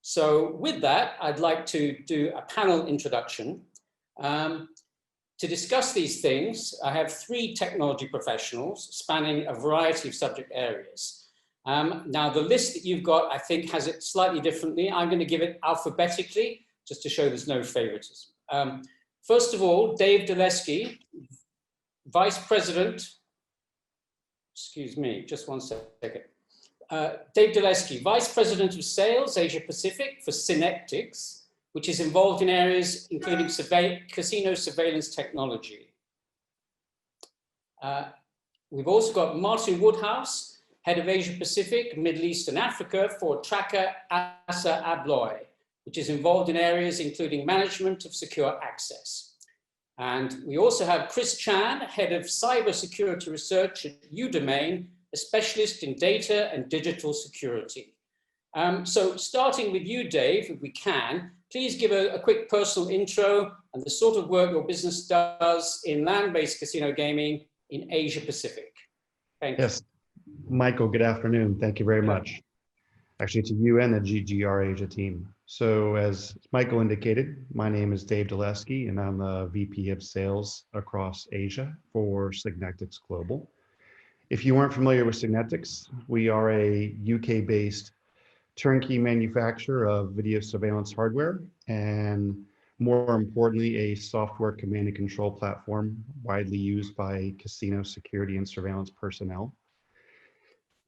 So with that, I'd like to do a panel introduction. To discuss these things, I have three technology professionals spanning a variety of subject areas. Now, the list that you've got, I think, has it slightly differently. I'm going to give it alphabetically, just to show there's no favoritism. First of all, Dave Dulesky, Vice President, excuse me, just one second. Dave Dulesky, Vice President of Sales, Asia Pacific for Synaptics, which is involved in areas including casino surveillance technology. We've also got Martin Woodhouse, Head of Asia Pacific, Middle East and Africa for Tracker Assa Abloy, which is involved in areas including management of secure access. And we also have Chris Chan, Head of Cybersecurity Research at Udomain, a specialist in data and digital security. So starting with you, Dave, if we can, please give a quick personal intro and the sort of work your business does in land-based casino gaming in Asia Pacific. Thank you. Yes, Michael, good afternoon. Thank you very much. Actually, to you and the GGR Asia team. So as Michael indicated, my name is Dave Dulesky, and I'm the VP of Sales across Asia for Synaptics Global. If you weren't familiar with Synaptics, we are a UK-based turnkey manufacturer of video surveillance hardware, and more importantly, a software command and control platform widely used by casino security and surveillance personnel.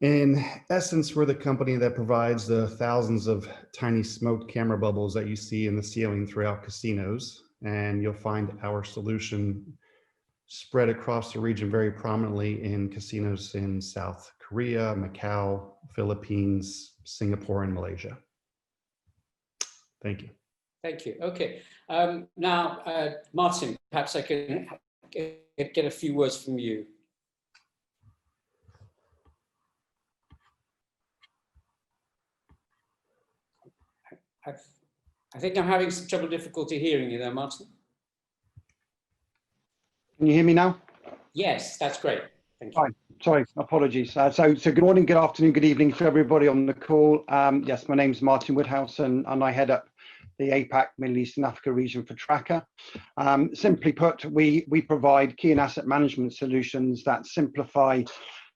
In essence, we're the company that provides the thousands of tiny smoke camera bubbles that you see in the ceiling throughout casinos, and you'll find our solution spread across the region very prominently in casinos in South Korea, Macau, Philippines, Singapore, and Malaysia. Thank you. Thank you. Okay. Now, Martin, perhaps I can get a few words from you. I think I'm having some difficulty hearing you there, Martin. Can you hear me now? Yes, that's great. Thank you. Fine. Sorry, apologies. So good morning, good afternoon, good evening to everybody on the call. Yes, my name is Martin Woodhouse, and I head up the APAC, Middle East and Africa region for Tracker. Simply put, we provide key and asset management solutions that simplify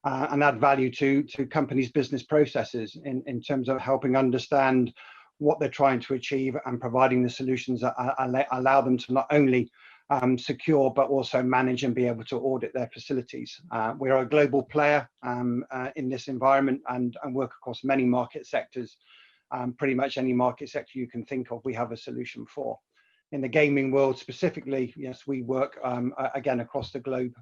and add value to companies' business processes in terms of helping understand what they're trying to achieve and providing the solutions that allow them to not only secure, but also manage and be able to audit their facilities. We are a global player in this environment and work across many market sectors. Pretty much any market sector you can think of, we have a solution for. In the gaming world specifically, yes, we work again across the globe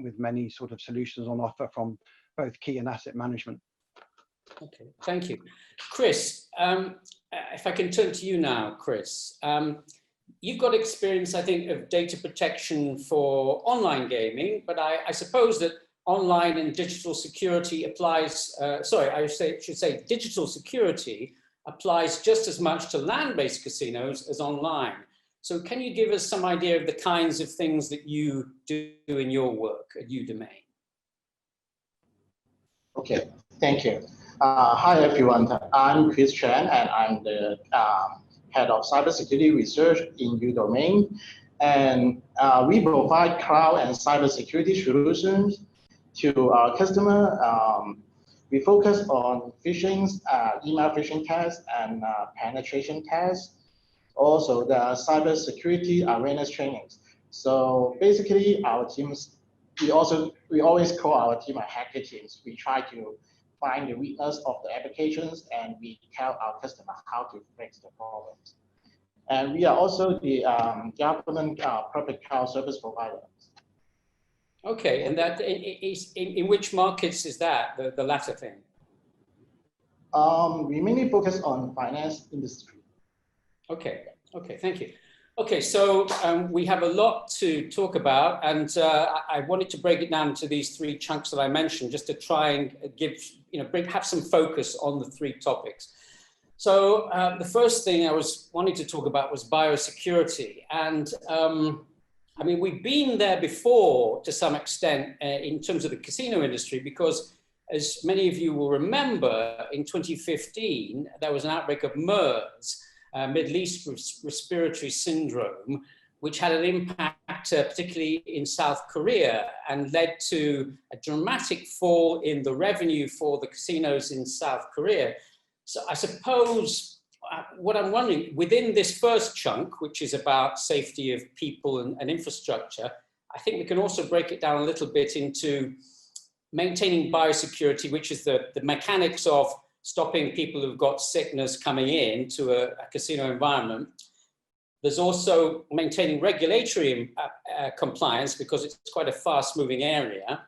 with many sort of solutions on offer from both key and asset management. Okay, thank you. Chris, if I can turn to you now, Chris. You've got experience, I think, of data protection for online gaming, but I suppose that online and digital security applies, sorry, I should say digital security applies just as much to land-based casinos as online. So can you give us some idea of the kinds of things that you do in your work at Udomain? Okay, thank you. Hi, everyone. I'm Chris Chan, and I'm the Head of Cybersecurity Research in Udomain. And we provide cloud and cybersecurity solutions to our customer. We focus on phishing, email phishing tests, and penetration tests. Also, the cybersecurity awareness trainings. So basically, our teams, we always call our team a hacker teams. We try to find the weakness of the applications, and we tell our customer how to fix the problems. And we are also the government public cloud service provider. Okay, and that is in which markets is that, the latter thing? We mainly focus on finance industry. Okay, okay, thank you. Okay, so we have a lot to talk about, and I wanted to break it down into these three chunks that I mentioned, just to try and give, have some focus on the three topics. So the first thing I was wanting to talk about was biosecurity, and I mean, we've been there before to some extent in terms of the casino industry, because as many of you will remember, in 2015, there was an outbreak of MERS, Middle East Respiratory Syndrome, which had an impact particularly in South Korea and led to a dramatic fall in the revenue for the casinos in South Korea. So I suppose what I'm wondering, within this first chunk, which is about safety of people and infrastructure, I think we can also break it down a little bit into maintaining biosecurity, which is the mechanics of stopping people who've got sickness coming in to a casino environment. There's also maintaining regulatory compliance, because it's quite a fast moving area.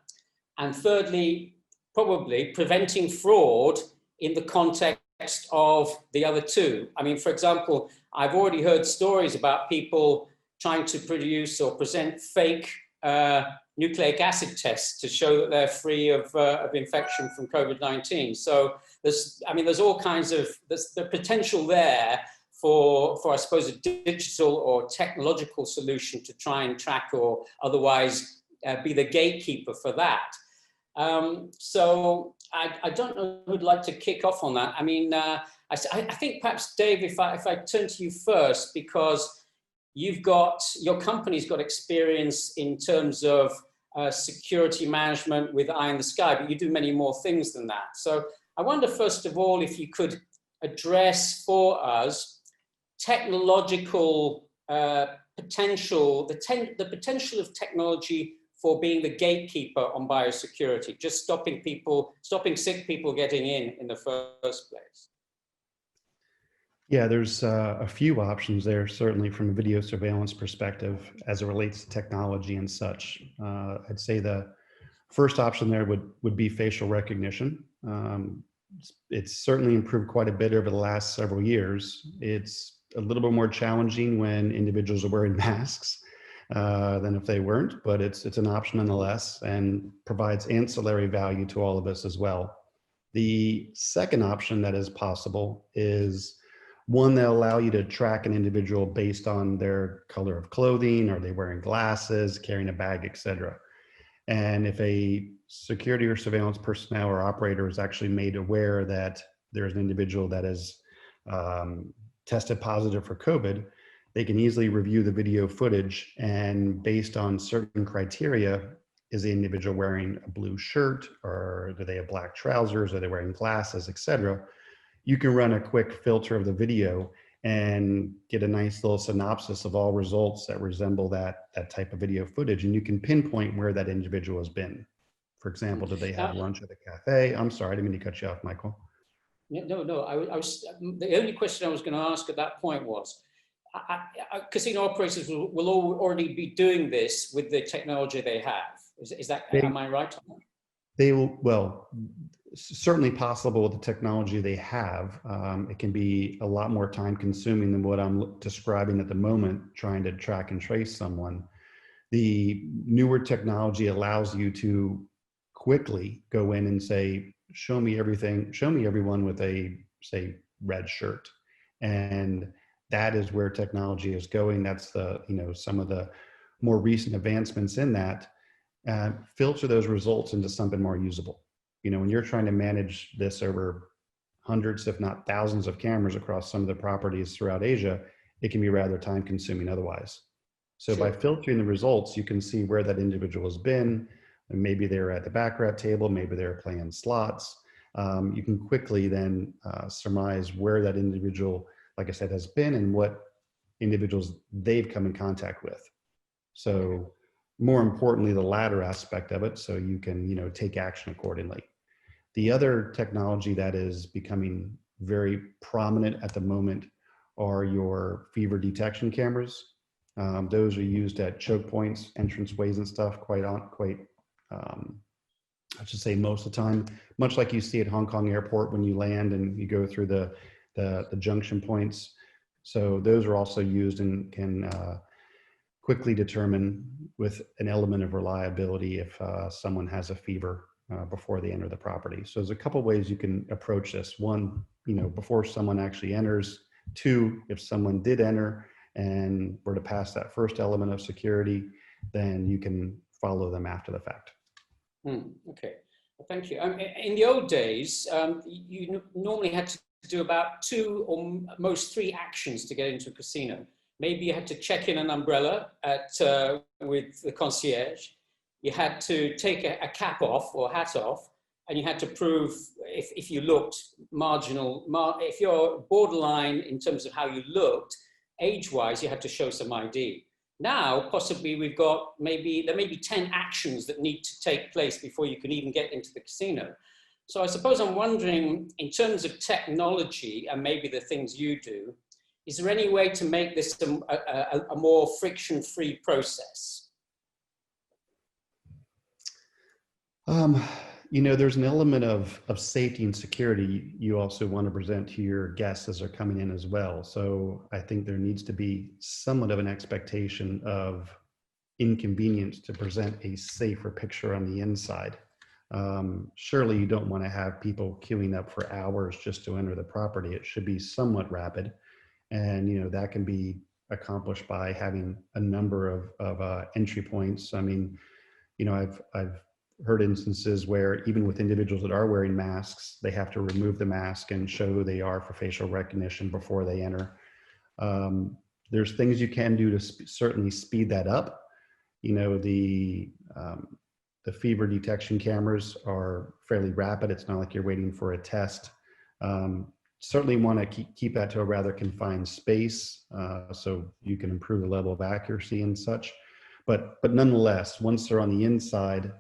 And thirdly, probably preventing fraud in the context of the other two. I mean, for example, I've already heard stories about people trying to produce or present fake nucleic acid tests to show that they're free of infection from COVID-19. So there's all kinds of, there's the potential there for I suppose, a digital or technological solution to try and track or otherwise be the gatekeeper for that. So I don't know who'd like to kick off on that. I mean, I think perhaps Dave, if I turn to you first, because your company's got experience in terms of security management with Eye in the Sky, but you do many more things than that. So I wonder, first of all, if you could address for us technological potential, the potential of technology for being the gatekeeper on biosecurity, just stopping sick people getting in the first place. Yeah, there's a few options there, certainly from a video surveillance perspective as it relates to technology and such. I'd say the first option there would be facial recognition. It's certainly improved quite a bit over the last several years. It's a little bit more challenging when individuals are wearing masks than if they weren't, but it's an option nonetheless and provides ancillary value to all of us as well. The second option that is possible is one that allow you to track an individual based on their color of clothing, are they wearing glasses, carrying a bag, etc. And if a security or surveillance personnel or operator is actually made aware that there's an individual that is tested positive for COVID, they can easily review the video footage, and based on certain criteria, is the individual wearing a blue shirt, or do they have black trousers, are they wearing glasses, etc. You can run a quick filter of the video and get a nice little synopsis of all results that resemble that type of video footage, and you can pinpoint where that individual has been. For example, did they have lunch at a cafe? I'm sorry, I didn't mean to cut you off, Michael. No, I was the only question I was going to ask at that point was, casino operators will already be doing this with the technology they have. Is that, am I right on that? They will, well, certainly possible with the technology they have. It can be a lot more time consuming than what I'm describing at the moment, trying to track and trace someone. The newer technology allows you to quickly go in and say, show me everything, show me everyone with a, say, red shirt. And that is where technology is going. That's the, some of the more recent advancements in that. Filter those results into something more usable. When you're trying to manage this over hundreds, if not thousands of cameras across some of the properties throughout Asia, it can be rather time consuming otherwise. So Sure. By filtering the results, you can see where that individual has been, and maybe they're at the baccarat table, maybe they're playing slots. You can quickly then surmise where that individual, like I said, has been and what individuals they've come in contact with. So more importantly, the latter aspect of it, so you can, take action accordingly. The other technology that is becoming very prominent at the moment are your fever detection cameras. Those are used at choke points, entranceways and stuff I should say most of the time, much like you see at Hong Kong airport when you land and you go through the junction points. So those are also used and can quickly determine with an element of reliability if someone has a fever before they enter the property. So there's a couple ways you can approach this. One, before someone actually enters. Two, if someone did enter and were to pass that first element of security, then you can follow them after the fact. Okay. Thank you. In the old days, you normally had to do about 2 or most 3 actions to get into a casino. Maybe you had to check in an umbrella with the concierge. You had to take a cap off or hat off, and you had to prove if you looked if you're borderline in terms of how you looked, age-wise, you had to show some ID. Now, possibly there may be 10 actions that need to take place before you can even get into the casino. So I suppose I'm wondering, in terms of technology and maybe the things you do, is there any way to make this a more friction-free process? You know, there's an element of safety and security you also want to present to your guests as they're coming in as well. So I think there needs to be somewhat of an expectation of inconvenience to present a safer picture on the inside. Surely you don't want to have people queuing up for hours just to enter the property. It should be somewhat rapid. And, you know, that can be accomplished by having a number of entry points. I mean, you know, I've heard instances where even with individuals that are wearing masks, they have to remove the mask and show who they are for facial recognition before they enter. There's things you can do to certainly speed that up. You know, the fever detection cameras are fairly rapid. It's not like you're waiting for a test. Certainly want to keep that to a rather confined space so you can improve the level of accuracy and such. But nonetheless, once they're on the inside,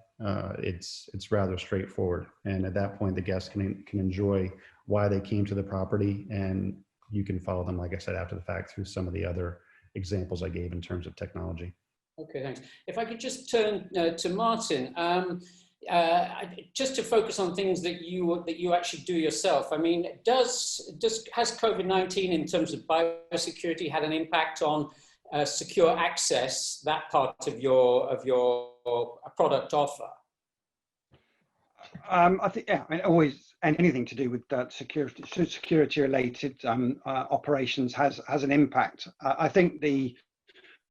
it's rather straightforward. And at that point, the guests can enjoy why they came to the property, and you can follow them, like I said, after the fact through some of the other examples I gave in terms of technology. Okay, thanks. If I could just turn to Martin, just to focus on things that you actually do yourself. I mean, has COVID-19 in terms of biosecurity had an impact on secure access, that part of your product offer? I think, yeah, I mean, always, and anything to do with security related operations has an impact. I think the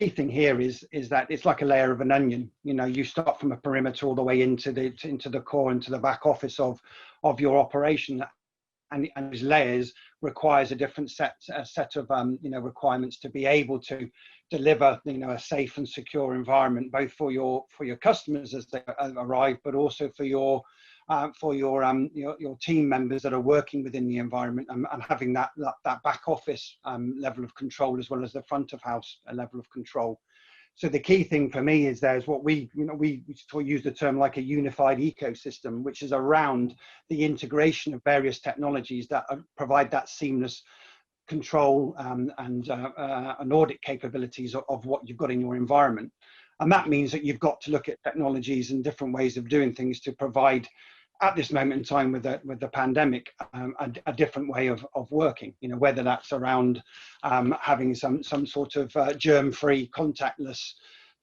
key thing here is that it's like a layer of an onion. You know, you start from a perimeter all the way into the core, into the back office of your operation, and these layers requires a different set of requirements to be able to deliver a safe and secure environment, both for your customers as they arrive, but also for your team members that are working within the environment, and having that back office level of control, as well as the front of house level of control. So the key thing for me is there's what we use the term like a unified ecosystem, which is around the integration of various technologies that provide that seamless control and audit capabilities of what you've got in your environment. And that means that you've got to look at technologies and different ways of doing things to provide, at this moment in time with the pandemic, a different way of working. You know, whether that's around having some sort of germ-free, contactless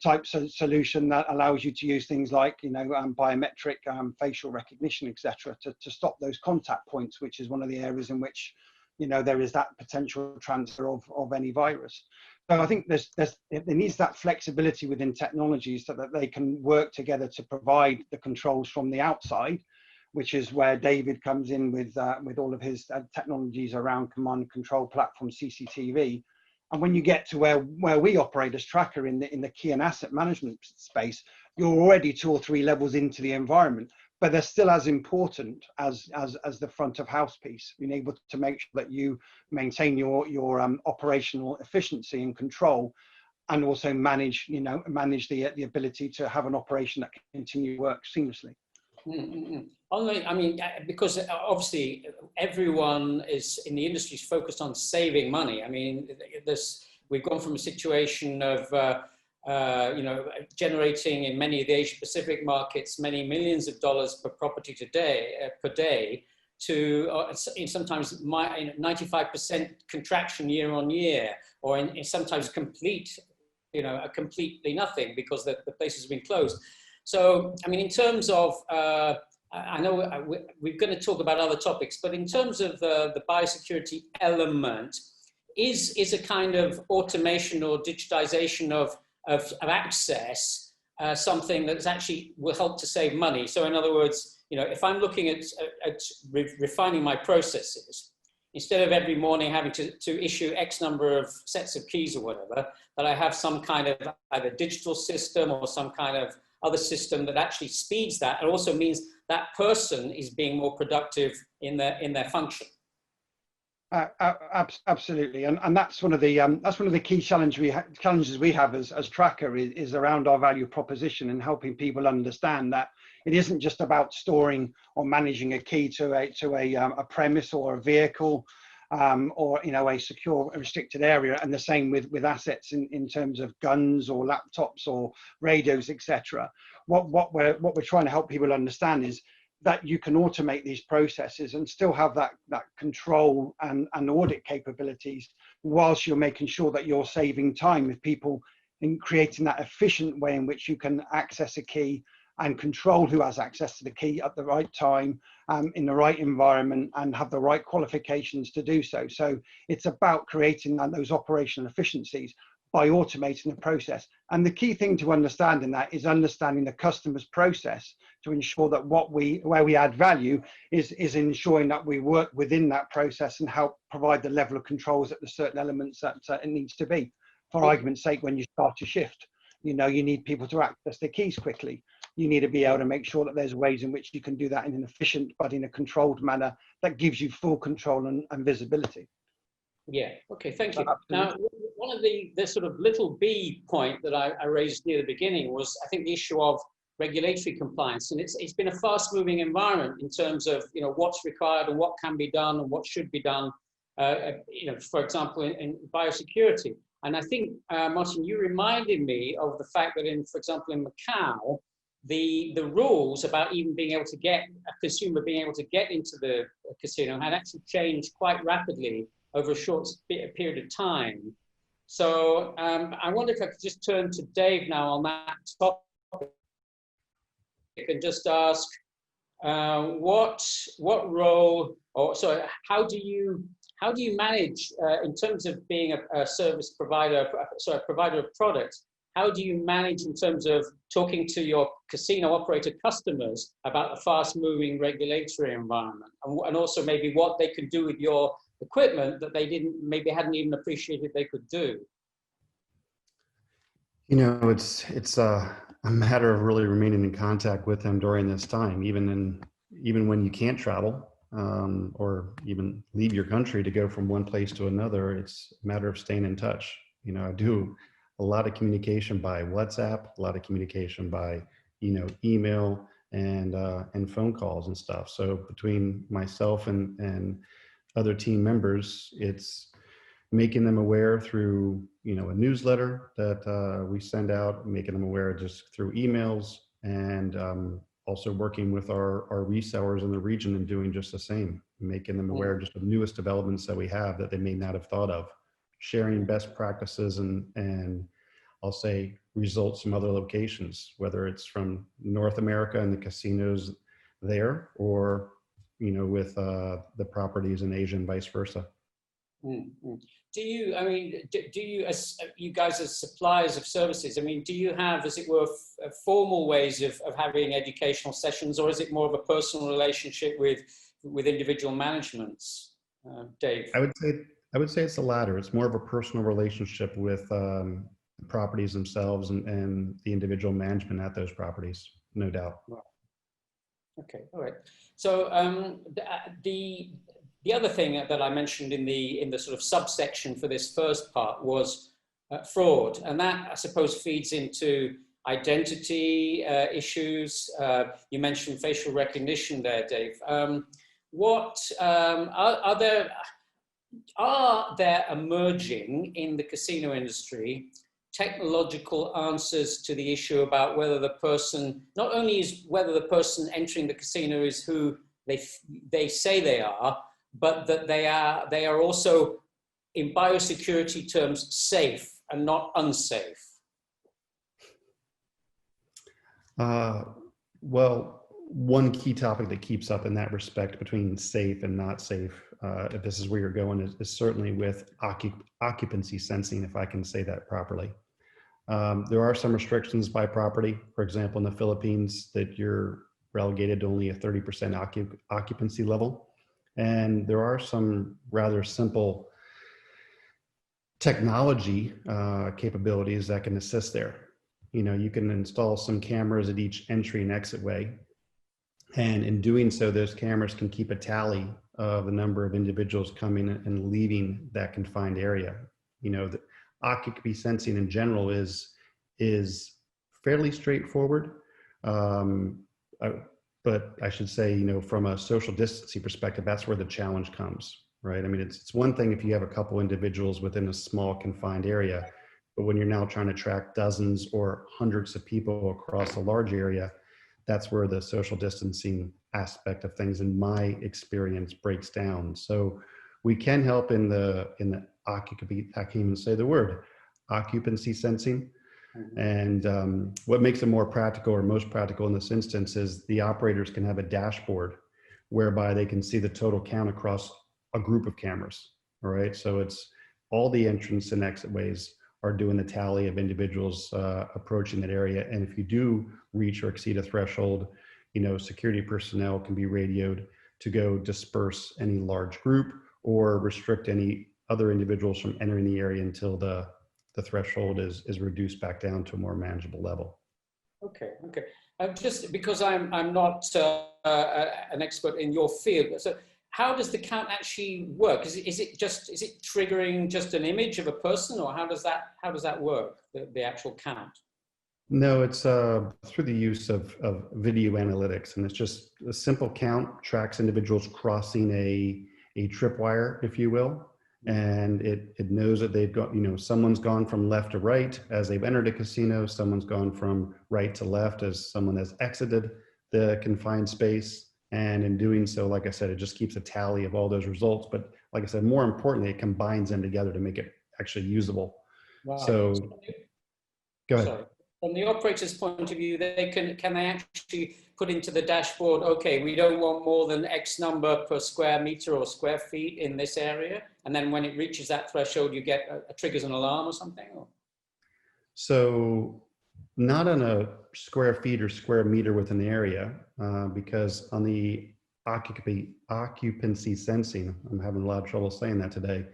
type solution that allows you to use things like biometric facial recognition, etc., to stop those contact points, which is one of the areas in which there is that potential transfer of any virus. So I think there needs that flexibility within technologies so that they can work together to provide the controls from the outside, which is where David comes in with all of his technologies around command and control platform, CCTV. And when you get to where we operate as Tracker in the key and asset management space, you're already 2 or 3 levels into the environment, but they're still as important as the front of house piece, being able to make sure that you maintain your operational efficiency and control, and also manage the ability to have an operation that can continue to work seamlessly. I mean, because obviously everyone is in the industry is focused on saving money. I mean, we've gone from a situation of generating in many of the Asia Pacific markets many millions of dollars per property per day to sometimes 95% contraction year on year, or in sometimes completely nothing because the places have been closed. So, I mean, in terms of, I know we're going to talk about other topics, but in terms of the biosecurity element, is a kind of automation or digitization of access something that's actually will help to save money. So in other words, you know, if I'm looking at refining my processes, instead of every morning having to issue X number of sets of keys or whatever, that I have some kind of either digital system or some kind of other system that actually speeds that, and also means that person is being more productive in their function. Absolutely, and that's one of the key challenges we have as Tracker is around our value proposition and helping people understand that it isn't just about storing or managing a key to a premise or a vehicle, or you know, a secure restricted area, and the same with assets in terms of guns or laptops or radios, etc. What we're trying to help people understand is that you can automate these processes and still have that control and audit capabilities, whilst you're making sure that you're saving time with people in creating that efficient way in which you can access a key and control who has access to the key at the right time, in the right environment, and have the right qualifications to do so. So it's about creating those operational efficiencies by automating the process. And the key thing to understand in that is understanding the customer's process to ensure that where we add value is ensuring that we work within that process and help provide the level of controls at the certain elements that it needs to be. For argument's sake, when you start a shift, you know, you need people to access their keys quickly. You need to be able to make sure that there's ways in which you can do that in an efficient but in a controlled manner that gives you full control and visibility. Yeah, okay, thank you. Absolutely. Now, one of the sort of little b point that I raised near the beginning was, I think, the issue of regulatory compliance. And it's been a fast moving environment in terms of, you know, what's required and what can be done and what should be done, you know, for example, in biosecurity. And I think, Martin, you reminded me of the fact that for example, in Macau, the rules about even being able to get a consumer being able to get into the casino had actually changed quite rapidly over a short period of time. So I wonder if I could just turn to Dave now on that topic and just ask what role, or sorry, how do you manage in terms of being a service provider, sorry, a provider of products? How do you manage in terms of talking to your casino operator customers about the fast-moving regulatory environment, and also maybe what they can do with your equipment that they hadn't even appreciated they could do? You know, it's a matter of really remaining in contact with them during this time, even when you can't travel, or even leave your country to go from one place to another. It's a matter of staying in touch. You know, I do a lot of communication by WhatsApp, a lot of communication by, you know, email and phone calls and stuff. So between myself and other team members, it's making them aware through, you know, a newsletter that we send out, making them aware just through emails, and also working with our resellers in the region and doing just the same, making them aware just of newest developments that we have that they may not have thought of, sharing best practices and I'll say results from other locations, whether it's from North America and the casinos there, or, you know, with the properties in Asia and vice versa. Mm-hmm. Do you, I mean, do you, as you guys as suppliers of services, I mean, do you have, as it were, formal ways of having educational sessions, or is it more of a personal relationship with individual managements, Dave? I would say it's the latter. It's more of a personal relationship with the properties themselves and the individual management at those properties, no doubt. Okay, all right. So the other thing that I mentioned in the sort of subsection for this first part was fraud, and that, I suppose, feeds into identity issues. You mentioned facial recognition there, Dave. What are there emerging in the casino industry technological answers to the issue about whether the person, not only is whether the person entering the casino is who they say they are, but that they are also, in biosecurity terms, safe and not unsafe? Well, one key topic that keeps up in that respect between safe and not safe, if this is where you're going, is certainly with occupancy sensing, if I can say that properly. There are some restrictions by property. For example, in the Philippines, that you're relegated to only a 30% occupancy level. And there are some rather simple technology capabilities that can assist there. You know, you can install some cameras at each entry and exit way. And in doing so, those cameras can keep a tally of the number of individuals coming and leaving that confined area. You know, the occupancy sensing in general is fairly straightforward. But I should say, you know, from a social distancing perspective, that's where the challenge comes, right? I mean, it's one thing if you have a couple individuals within a small confined area, but when you're now trying to track dozens or hundreds of people across a large area, that's where the social distancing aspect of things, in my experience, breaks down. So we can help in the occupancy, I can't even say the word, occupancy sensing. And what makes it more practical, or most practical in this instance, is the operators can have a dashboard whereby they can see the total count across a group of cameras. All right, so it's all the entrance and exit ways are doing the tally of individuals approaching that area. And if you do reach or exceed a threshold, you know, security personnel can be radioed to go disperse any large group or restrict any other individuals from entering the area until the threshold is reduced back down to a more manageable level. Okay. Just because I'm not an expert in your field, so how does the count actually work? Is it triggering just an image of a person, or how does that work? The actual count? No, it's through the use of video analytics, and it's just a simple count, tracks individuals crossing a tripwire, if you will. And it knows that they've got, you know, someone's gone from left to right as they've entered a casino, someone's gone from right to left as someone has exited the confined space. And in doing so, like I said, it just keeps a tally of all those results. But like I said, more importantly, it combines them together to make it actually usable. Wow. So go ahead. Sorry. From the operator's point of view, can they actually put into the dashboard, okay, we don't want more than X number per square meter or square feet in this area, and then when it reaches that threshold, you get triggers an alarm or something? Or? So not on a square feet or square meter within the area, because on the occupancy sensing, I'm having a lot of trouble saying that today,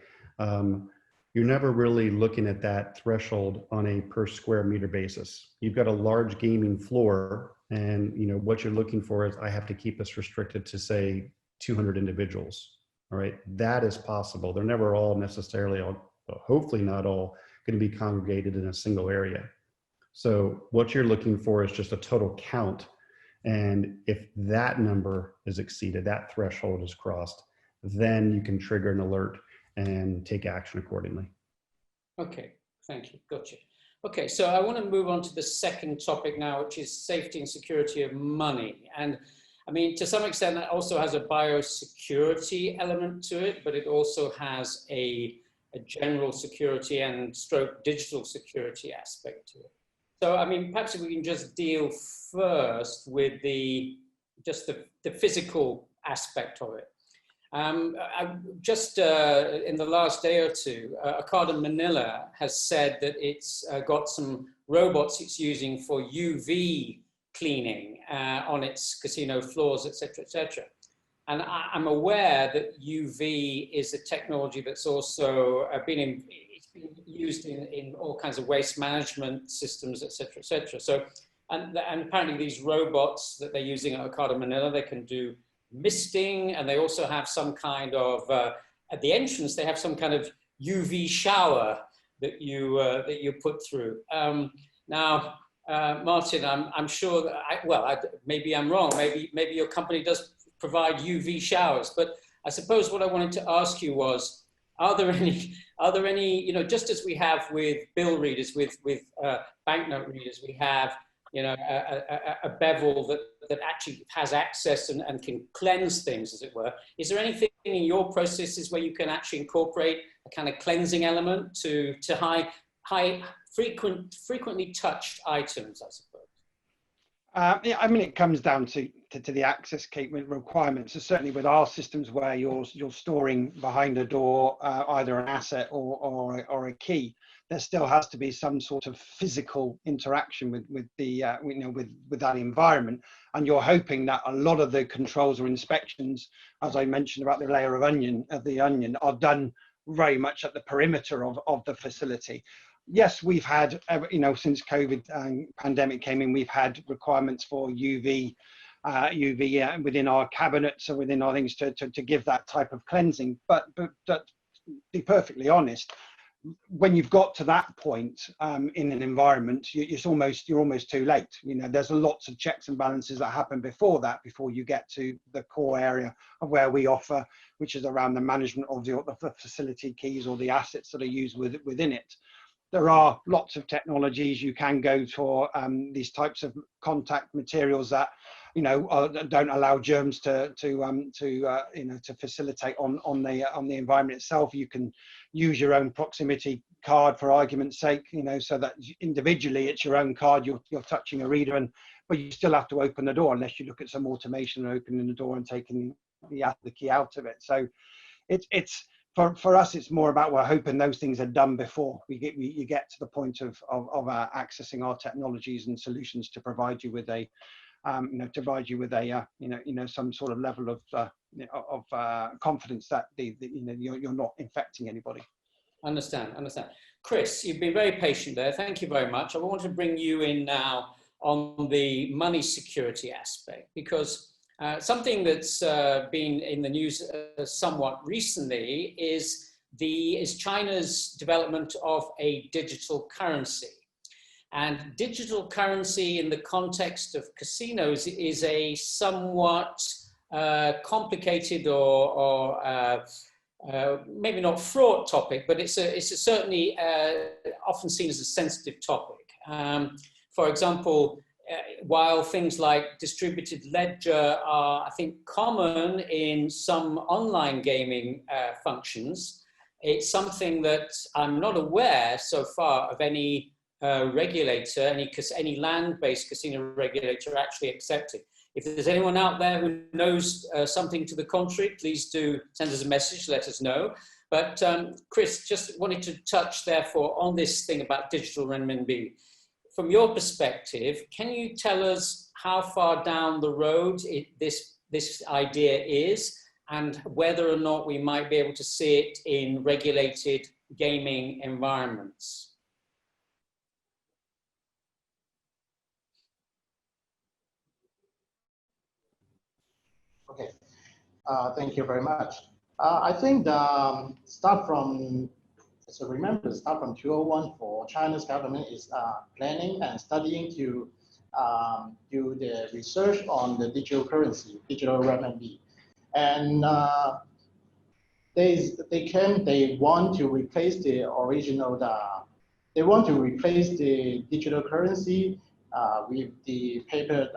you're never really looking at that threshold on a per square meter basis. You've got a large gaming floor, and you know what you're looking for is, I have to keep this restricted to say 200 individuals. All right, that is possible. They're never all necessarily, hopefully not all, going to be congregated in a single area. So what you're looking for is just a total count, and if that number is exceeded, that threshold is crossed, then you can trigger an alert and take action accordingly. Okay, thank you, gotcha. Okay, so I want to move on to the second topic now, which is safety and security of money. And I mean, to some extent, that also has a biosecurity element to it, but it also has a general security and stroke digital security aspect to it. So, I mean, perhaps if we can just deal first with the physical aspect of it. In the last day or two, Ocado Manila has said that it's got some robots it's using for UV cleaning on its casino floors, etc., etc. And I'm aware that UV is a technology that's also been used in all kinds of waste management systems, etc., etc. So, and apparently these robots that they're using at Ocado Manila, they can do misting, and they also have some kind of at the entrance they have some kind of UV shower that you put through. Now, Martin, I'm sure that maybe I'm wrong. Maybe your company does provide UV showers, but I suppose what I wanted to ask you was, are there any, you know, just as we have with bill readers, with banknote readers, we have, you know, a bevel that actually has access and can cleanse things, as it were. Is there anything in your processes where you can actually incorporate a kind of cleansing element to frequently touched items, I suppose? Yeah, I mean, it comes down to the access requirements. So certainly with our systems where you're storing behind a door either an asset or a key, there still has to be some sort of physical interaction with the with that environment, and you're hoping that a lot of the controls or inspections, as I mentioned about the layer of the onion, are done very much at the perimeter of the facility. Yes, we've had, since COVID pandemic came in, we've had requirements for UV within our cabinets and within our things to give that type of cleansing. But to be perfectly honest, when you've got to that point in an environment, you're almost too late. There's lots of checks and balances that happen before that, before you get to the core area of where we offer, which is around the management of the facility keys or the assets that are used within it. There are lots of technologies you can go for, these types of contact materials that don't allow germs to facilitate on the environment itself. You can use your own proximity card, for argument's sake, so that individually it's your own card. You're touching a reader, but you still have to open the door unless you look at some automation and opening the door and taking the key out of it. So it's. For us, it's more about, we're hoping those things are done before you get to the point of accessing our technologies and solutions to provide you with some sort of level of confidence that you're not infecting anybody. Understand. Chris, you've been very patient there. Thank you very much. I want to bring you in now on the money security aspect, because something that's been in the news somewhat recently is China's development of a digital currency. And digital currency in the context of casinos is a somewhat complicated or maybe not fraught topic, but it's certainly often seen as a sensitive topic. For example, while things like distributed ledger are, I think, common in some online gaming functions, it's something that I'm not aware so far of any regulator, any land-based casino regulator actually accepting. If there's anyone out there who knows something to the contrary, please do send us a message, let us know. But Chris, just wanted to touch therefore on this thing about digital renminbi. From your perspective, can you tell us how far down the road this idea is, and whether or not we might be able to see it in regulated gaming environments? Okay, thank you very much. I think start from 2001 for China's government is planning and studying to do the research on the digital currency, digital renminbi. And they want to replace the original, they want to replace the digital currency with the paper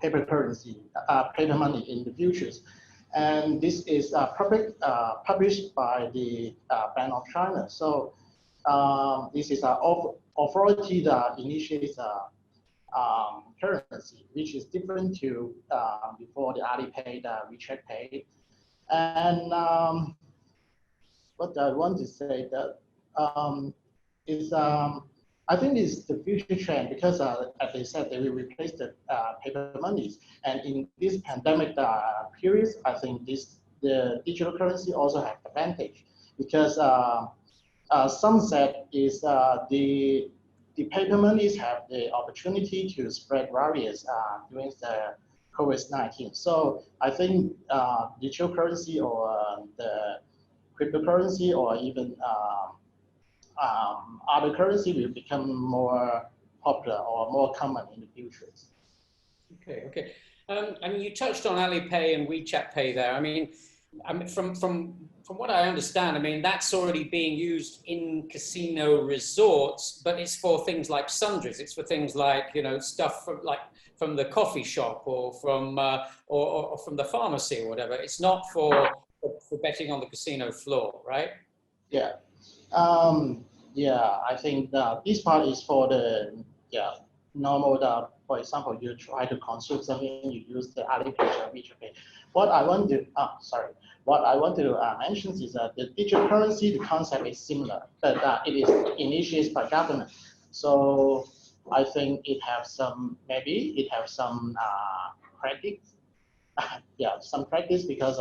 currency, paper money in the futures. And this is published by the Bank of China. So this is an authority that initiates currency, which is different to before the Alipay, the WeChat Pay. And what I want to say that is I think it's the future trend, because as they said, they will replace the paper monies. And in this pandemic periods, I think the digital currency also have advantage, because some said is the paper monies have the opportunity to spread virus during the COVID-19. So I think digital currency or the cryptocurrency or even other currency will become more popular or more common in the future. Okay. I mean, you touched on Alipay and WeChat Pay there. I mean, from what I understand, I mean, that's already being used in casino resorts, but it's for things like sundries. It's for things like, stuff from the coffee shop or from the pharmacy or whatever. It's not for betting on the casino floor, right? Yeah. Yeah, I think this part is for the normal, for example, you try to consume something, you use the Alipay or WeChat Pay. What I want to mention is that the digital currency, the concept is similar, but it is initiated by government. So I think maybe it have some practice, yeah, some practice because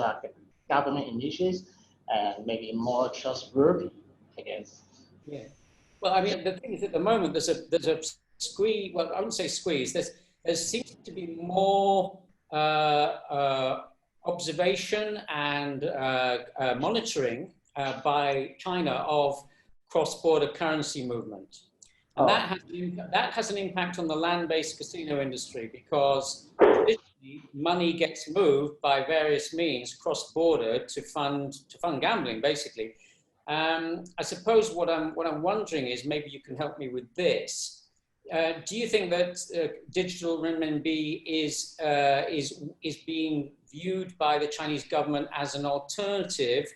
government initiates and maybe more trustworthy, I guess. Yeah. Well, I mean, the thing is, at the moment, there's a squeeze. Well, I wouldn't say squeeze. There seems to be more observation and monitoring by China of cross-border currency movement. And that has an impact on the land-based casino industry because money gets moved by various means cross-border to fund gambling, basically. I suppose what I'm wondering is, maybe you can help me with this. Do you think that digital renminbi is being viewed by the Chinese government as an alternative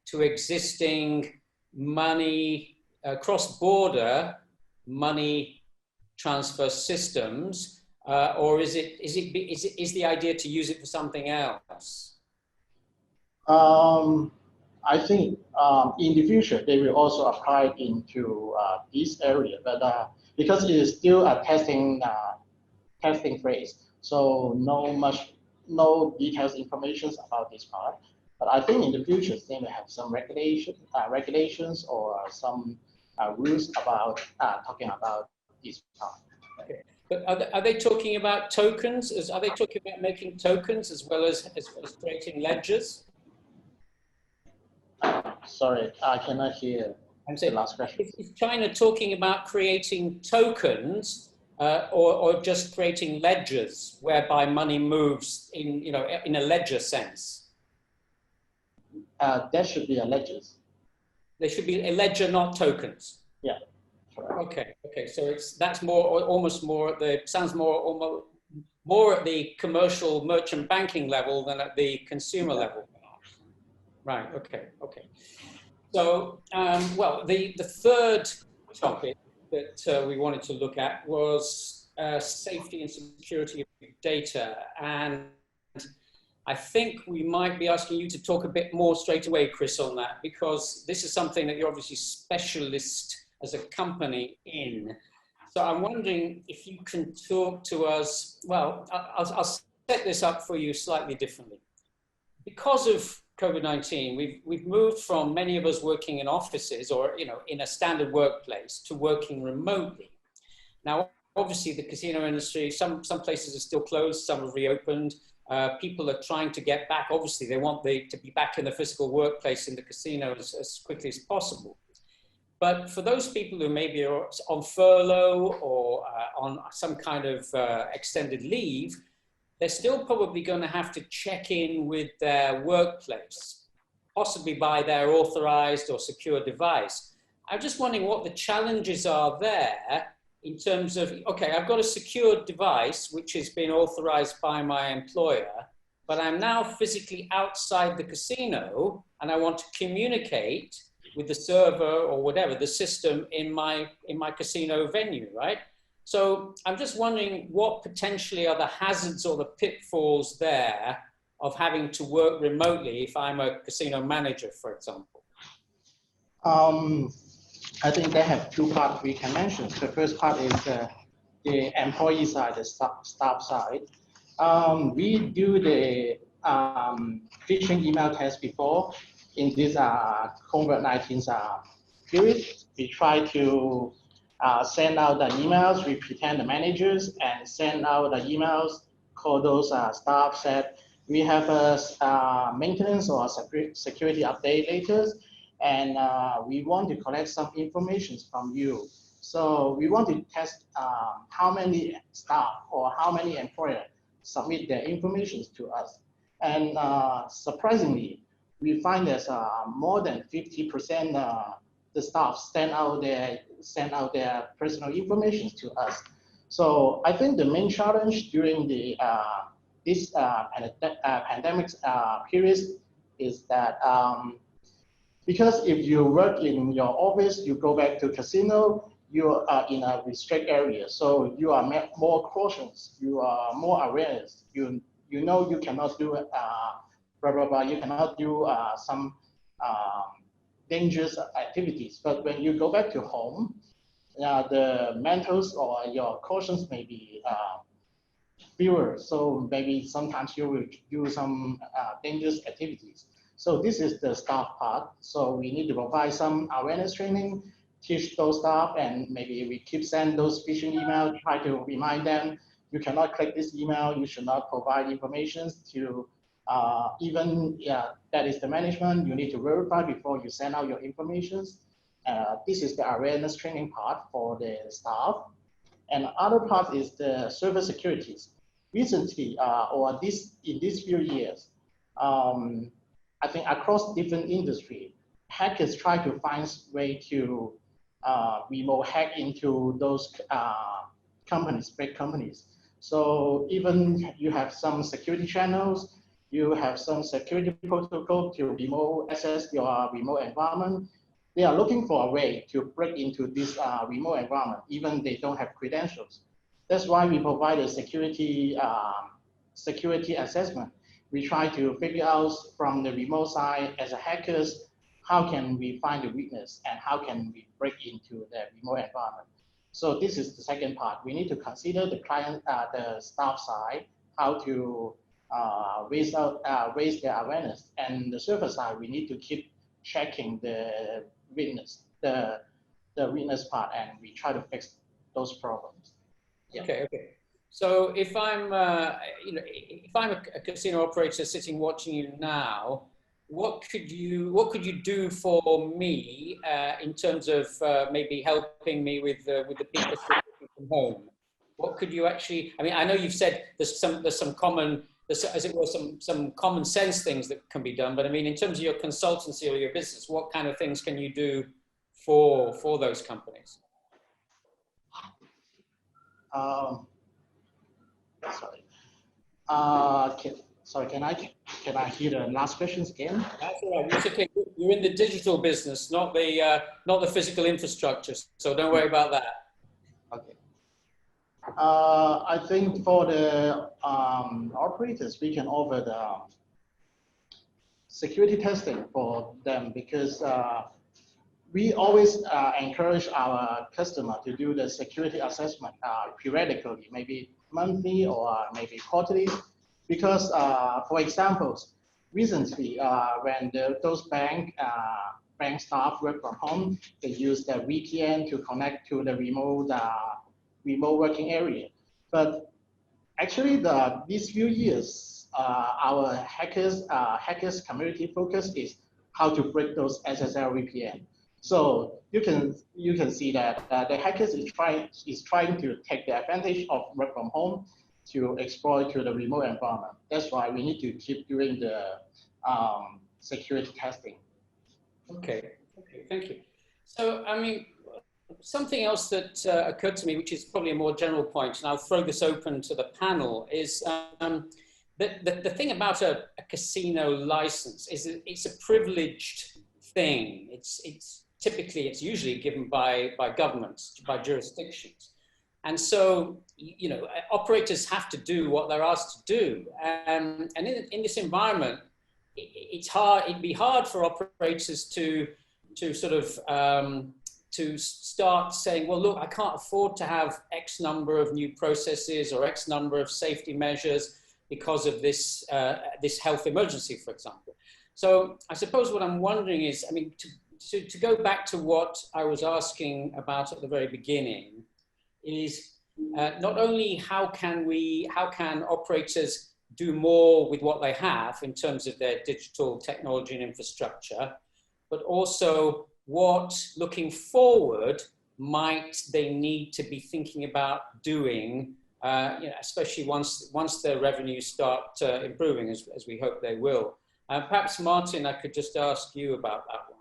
to existing money cross-border money transfer systems, or is the idea to use it for something else? I think in the future they will also apply into this area, but because it is still a testing phase, so no details information about this part. But I think in the future they may have some regulations or some rules about talking about this part. Okay. But are they talking about tokens? Are they talking about making tokens as well as creating ledgers? Sorry, I cannot hear the last question. Is China talking about creating tokens or just creating ledgers whereby money moves in a ledger sense? There should be a ledgers. There should be a ledger, not tokens. Yeah. Okay. So that's sounds more at the commercial merchant banking level than at the consumer level. Right. Okay. So, well, the third topic that we wanted to look at was safety and security of data, and I think we might be asking you to talk a bit more straight away, Chris, on that, because this is something that you're obviously specialist as a company in. So I'm wondering if you can talk to us. Well, I'll set this up for you slightly differently. Because of COVID-19, we've moved from many of us working in offices or in a standard workplace to working remotely. Now, obviously, the casino industry, some places are still closed, some have reopened. People are trying to get back. Obviously, they want to be back in the physical workplace in the casino as quickly as possible. But for those people who maybe are on furlough or on some kind of extended leave, they're still probably going to have to check in with their workplace, possibly by their authorized or secure device. I'm just wondering what the challenges are there in terms of, okay, I've got a secure device which has been authorized by my employer, but I'm now physically outside the casino and I want to communicate with the server or whatever, the system in my casino venue, right? So I'm just wondering what potentially are the hazards or the pitfalls there of having to work remotely if I'm a casino manager, for example? I think they have two parts we can mention. The first part is the employee side, the staff side. We do the phishing email test before in this COVID-19 period. We try to send out the emails, we pretend the managers and send out the emails, call those staff, said we have a maintenance or a security update later, and we want to collect some information from you. So we want to test how many staff or how many employers submit their information to us. And surprisingly, we find that more than 50% the staff send out their personal information to us. So I think the main challenge during the this pandemic period is that because if you work in your office, you go back to casino, you are in a restricted area, so you are more cautious, you are more awareness. You know you cannot do blah blah blah. You cannot do some dangerous activities. But when you go back to home, the mentals or your cautions may be fewer. So maybe sometimes you will do some dangerous activities. So this is the staff part. So we need to provide some awareness training, teach those staff, and maybe we keep send those phishing emails, try to remind them, you cannot click this email, you should not provide information to that is the management, you need to verify before you send out your information. This is the awareness training part for the staff. And the other part is the server securities. Recently, in these few years, I think across different industry, hackers try to find way to remote hack into those companies, big companies. So even you have some security channels, you have some security protocol to remote access your remote environment. They are looking for a way to break into this remote environment, even they don't have credentials. That's why we provide a security assessment. We try to figure out from the remote side as a hackers, how can we find the weakness and how can we break into the remote environment. So this is the second part. We need to consider the client, the staff side, how to raise their awareness, and the server side, we need to keep checking the weakness, the weakness part, and we try to fix those problems. Yeah. Okay. So if I'm, if I'm a casino operator sitting watching you now, what could you do for me in terms of maybe helping me with the people sitting from home? What could you actually? I mean, I know you've said there's some common, as it were, some common sense things that can be done. But I mean, in terms of your consultancy or your business, what kind of things can you do for those companies? Sorry. Can I hear the last questions again? That's all right. It's okay. You're in the digital business, not the physical infrastructure. So don't worry about that. Okay. I think for the operators, we can offer the security testing for them, because we always encourage our customer to do the security assessment periodically, maybe monthly or maybe quarterly, because for examples, recently when those bank staff work from home, they use the VPN to connect to the remote working area. But actually, these few years, our hackers community focus is how to break those SSL VPN. So you can see that the hackers is trying to take the advantage of work from home to exploit to the remote environment. That's why we need to keep doing the security testing. Okay, thank you. So, I mean, something else that occurred to me, which is probably a more general point, and I'll throw this open to the panel, is the thing about a casino license is that it's a privileged thing. It's usually given by governments, by jurisdictions. And so, you know, operators have to do what they're asked to do. And in this environment, it'd be hard for operators to sort of, to start saying, well, look, I can't afford to have X number of new processes or X number of safety measures because of this, this health emergency, for example. So I suppose what I'm wondering is, I mean, to go back to what I was asking about at the very beginning, is not only how can operators do more with what they have in terms of their digital technology and infrastructure, but also what, looking forward, might they need to be thinking about doing, you know, especially once their revenues start improving, as we hope they will. Perhaps, Martin, I could just ask you about that one.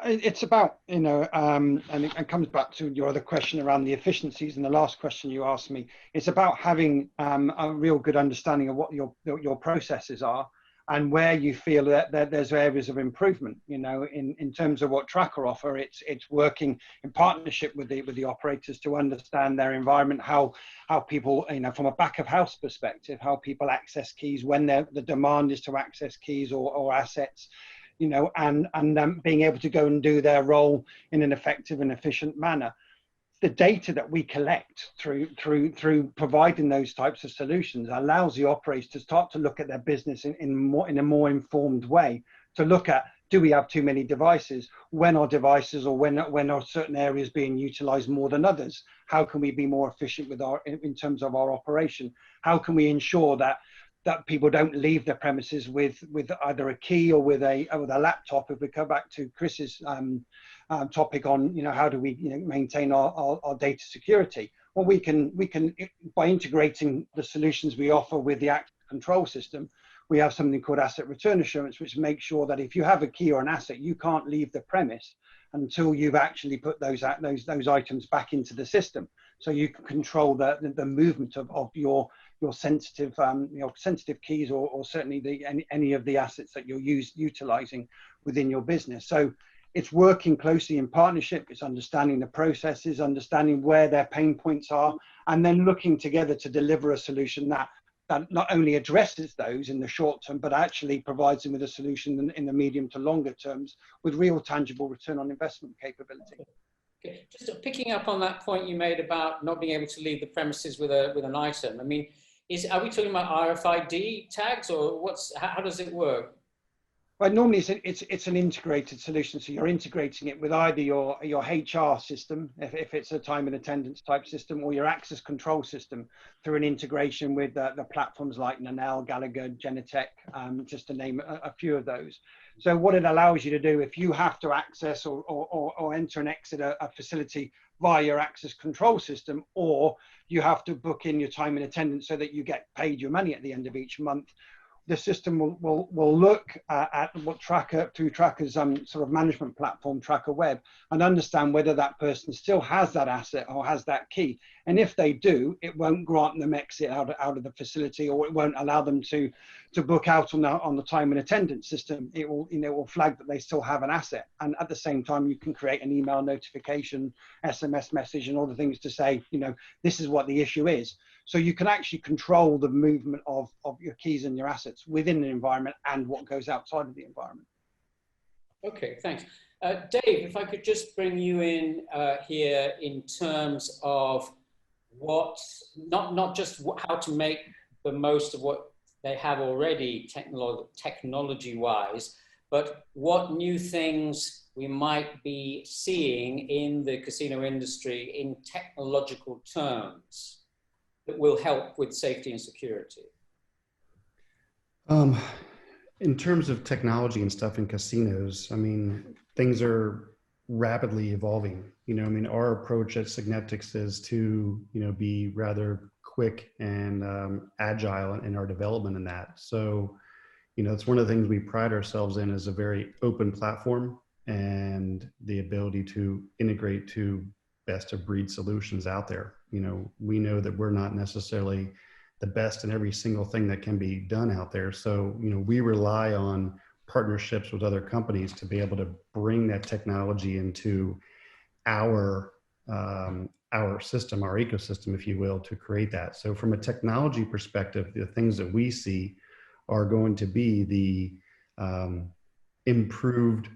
It's about, you know, and it comes back to your other question around the efficiencies and the last question you asked me. It's about having a real good understanding of what your processes are, and where you feel that there's areas of improvement. You know, in terms of what Tracker offer, it's working in partnership with the operators to understand their environment, how people, you know, from a back of house perspective, how people access keys, when the demand is to access keys or assets, you know, and being able to go and do their role in an effective and efficient manner. The data that we collect through providing those types of solutions allows the operators to start to look at their business in a more informed way, to look at, do we have too many devices? When are devices, or when are certain areas being utilized more than others? How can we be more efficient with in terms of our operation? How can we ensure that people don't leave their premises with either a key or with a laptop? If we go back to Chris's topic on, you know, how do we, you know, maintain our data security? Well, we can by integrating the solutions we offer with the access control system, we have something called asset return assurance, which makes sure that if you have a key or an asset, you can't leave the premise until you've actually put those items back into the system. So you can control the movement of your sensitive sensitive keys, or certainly any of the assets that you're utilizing within your business. So it's working closely in partnership. It's understanding the processes, understanding where their pain points are, and then looking together to deliver a solution that not only addresses those in the short term, but actually provides them with a solution in the medium to longer terms with real tangible return on investment capability. Okay. Just picking up on that point you made about not being able to leave the premises with an item. I mean, are we talking about RFID tags, or how does it work? Well, normally it's an integrated solution. So you're integrating it with either your HR system, if it's a time and attendance type system, or your access control system through an integration with the platforms like Nanel, Gallagher, Genetec, just to name a few of those. So what it allows you to do, if you have to access or enter and exit a facility via your access control system, or you have to book in your time and attendance so that you get paid your money at the end of each month, the system will look at what through Tracker's sort of management platform, Tracker Web, and understand whether that person still has that asset or has that key. And if they do, it won't grant them exit out of the facility, or it won't allow them to book out on the time and attendance system. It will flag that they still have an asset. And at the same time, you can create an email notification, SMS message, and all the things to say, you know, this is what the issue is. So you can actually control the movement of your keys and your assets within the environment and what goes outside of the environment. Okay, thanks. Dave, if I could just bring you in here in terms of not just how to make the most of what they have already technology-wise, but what new things we might be seeing in the casino industry in technological terms that will help with safety and security. In terms of technology and stuff in casinos, I mean, things are rapidly evolving. You know, I mean, our approach at Signetics is to, you know, be rather quick and agile in our development in that. So, you know, it's one of the things we pride ourselves in, is a very open platform and the ability to integrate to best of breed solutions out there. You know, we know that we're not necessarily the best in every single thing that can be done out there. So, you know, we rely on partnerships with other companies to be able to bring that technology into our system, our ecosystem, if you will, to create that. So from a technology perspective, the things that we see are going to be the improved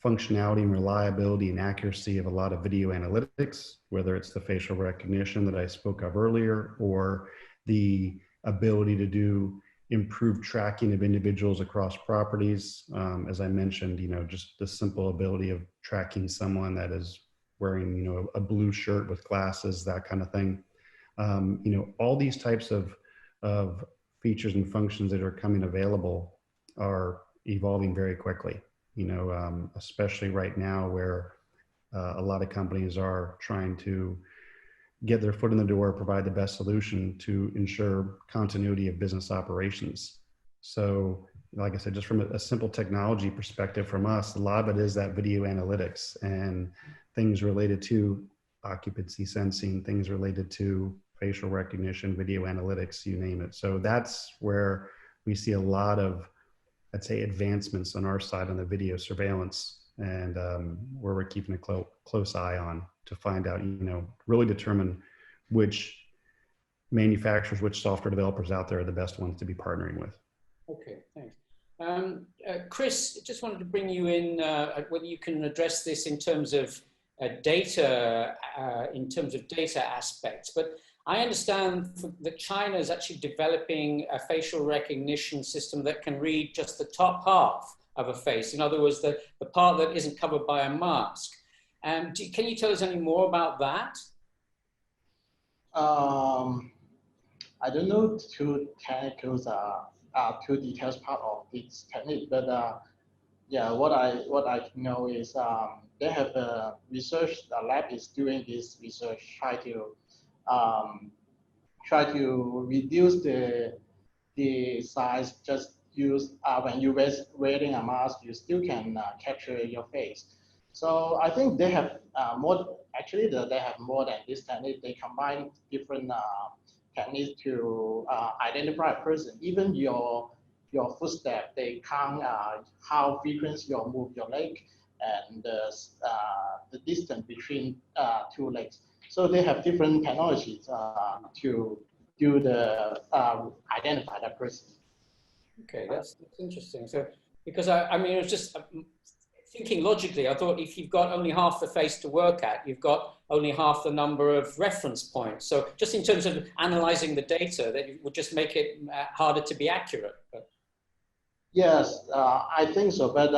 functionality and reliability and accuracy of a lot of video analytics, whether it's the facial recognition that I spoke of earlier, or the ability to do improved tracking of individuals across properties. As I mentioned, you know, just the simple ability of tracking someone that is wearing, you know, a blue shirt with glasses, that kind of thing. You know, all these types of features and functions that are coming available are evolving very quickly. You know, especially right now where a lot of companies are trying to get their foot in the door, provide the best solution to ensure continuity of business operations. So, like I said, just from a simple technology perspective from us, a lot of it is that video analytics and things related to occupancy sensing, things related to facial recognition, video analytics, you name it. So that's where we see a lot of, I'd say, advancements on our side on the video surveillance, and where we're keeping a close eye on to find out, really determine which manufacturers, which software developers out there are the best ones to be partnering with. Okay, thanks. Chris, just wanted to bring you in, whether you can address this in terms of data aspects, but I understand that China is actually developing a facial recognition system that can read just the top half of a face. In other words, the part that isn't covered by a mask. Can you tell us any more about that? I don't know too technical, too detailed part of this technique, but yeah, what I know is they have a research lab is doing this research, try to reduce the size. Just use when you wearing a mask, you still can capture your face. So I think they have more. Actually, they have more than this technique. They combine different techniques to identify a person. Even your footstep, they count how frequent you move your leg and the distance between two legs. So they have different technologies to do the identify that person. Okay, that's interesting. So because I mean, it was just thinking logically, I thought if you've got only half the face to work at, you've got only half the number of reference points. So just in terms of analyzing the data, that would just make it harder to be accurate. But... Yes, I think so. But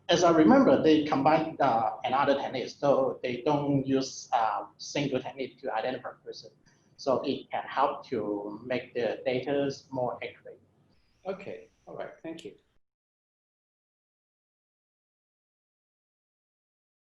as I remember, they combine another technique. So they don't use single technique to identify a person. So it can help to make the data more accurate. Okay, all right, thank you.